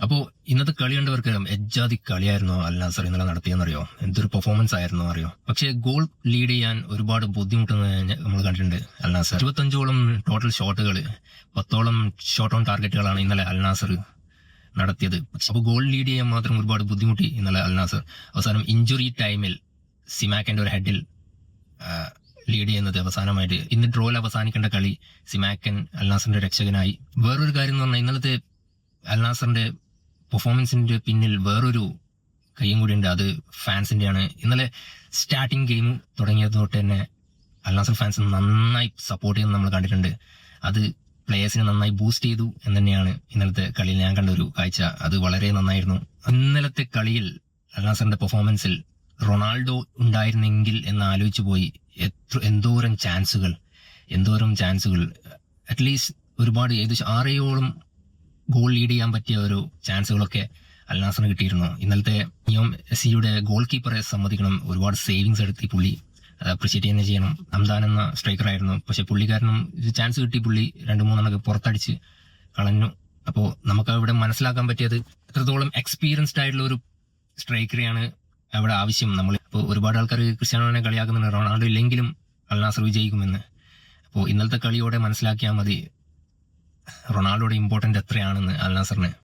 അപ്പോ ഇന്നത്തെ കളി കണ്ടവർക്ക് എജ്ജാതി കളിയായിരുന്നു അൽ നാസർ ഇന്നലെ നടത്തിയെന്നറിയോ? എന്തൊരു പെർഫോമൻസ് ആയിരുന്നു അറിയോ? പക്ഷേ ഗോൾ ലീഡ് ചെയ്യാൻ ഒരുപാട് ബുദ്ധിമുട്ടുന്നത് നമ്മൾ കണ്ടിട്ടുണ്ട്. അൽ നാസർ 25ഓളം ടോട്ടൽ ഷോട്ടുകൾ, 10ഓളം ഷോട്ട് ഓൺ ടാർഗറ്റുകളാണ് ഇന്നലെ അൽ നാസർ നടത്തിയത്. അപ്പോൾ ഗോൾ ലീഡ് ചെയ്യാൻ മാത്രം ഒരുപാട് ബുദ്ധിമുട്ടി ഇന്നലെ അൽ നാസർ. അവസാനം ഇഞ്ചുറി ടൈമിൽ സിമാക്കിന്റെ ഒരു ഹെഡിൽ ലീഡ് ചെയ്യുന്നത് അവസാനമായിട്ട്. ഇന്ന് ഡ്രോയിൽ അവസാനിക്കേണ്ട കളി സിമാക്കൻ അൽ നാസറിന്റെ രക്ഷകനായി. വേറൊരു കാര്യം എന്ന് പറഞ്ഞാൽ ഇന്നലത്തെ അൽ നാസറിന്റെ പെർഫോമൻസിന്റെ പിന്നിൽ വേറൊരു കയ്യും കൂടി ഉണ്ട്. അത് ഫാൻസിന്റെയാണ്. ഇന്നലെ സ്റ്റാർട്ടിങ് ഗെയിം തുടങ്ങിയത് തൊട്ട് തന്നെ അൽ നാസർ ഫാൻസ് നന്നായി സപ്പോർട്ട് ചെയ്യുന്നത് നമ്മൾ കണ്ടിട്ടുണ്ട്. അത് പ്ലേയേഴ്സിനെ നന്നായി ബൂസ്റ്റ് ചെയ്തു എന്ന് തന്നെയാണ് ഇന്നലത്തെ കളിയിൽ ഞാൻ കണ്ട ഒരു കാഴ്ച. അത് വളരെ നന്നായിരുന്നു. ഇന്നലത്തെ കളിയിൽ അൽ നാസറിന്റെ പെർഫോമൻസിൽ റൊണാൾഡോ ഉണ്ടായിരുന്നെങ്കിൽ എന്ന് ആലോചിച്ചു പോയി. എന്തോരം ചാൻസുകൾ അറ്റ്ലീസ്റ്റ് ഒരുപാട് ഏകദേശം 6-7ഓളം ഗോൾ ലീഡ് ചെയ്യാൻ പറ്റിയ ഒരു ചാൻസുകളൊക്കെ അൽ നാസറിന് കിട്ടിയിരുന്നു. ഇന്നലത്തെ നിയോം എസ്സിയുടെ ഗോൾ കീപ്പറെ സമ്മതിക്കണം. ഒരുപാട് സേവിങ്സ് എടുത്തി പുള്ളി, അത് അപ്രിഷിയേറ്റ് തന്നെ ചെയ്യണം. ഹംദാൻ എന്ന സ്ട്രൈക്കർ ആയിരുന്നു, പക്ഷെ പുള്ളിക്കാരനും ചാൻസ് കിട്ടി, പുള്ളി 2-3 പുറത്തടിച്ച് കളഞ്ഞു. അപ്പോൾ നമുക്ക് അവിടെ മനസ്സിലാക്കാൻ പറ്റിയത് എത്രത്തോളം എക്സ്പീരിയൻസ്ഡ് ആയിട്ടുള്ള ഒരു സ്ട്രൈക്കറെയാണ് അവിടെ ആവശ്യം. നമ്മൾ ഇപ്പോൾ ഒരുപാട് ആൾക്കാർ ക്രിസ്ത്യാനോനെ കളിയാക്കുന്നുണ്ട്, റൊണാൾഡോ ഇല്ലെങ്കിലും അൽ നാസർ വിജയിക്കുമെന്ന്. അപ്പോൾ ഇന്നലത്തെ കളിയോടെ മനസ്സിലാക്കിയാൽ മതി റൊണാൾഡോയുടെ ഇമ്പോർട്ടന്റ് എത്രയാണെന്ന് അൽ നാസറിന്.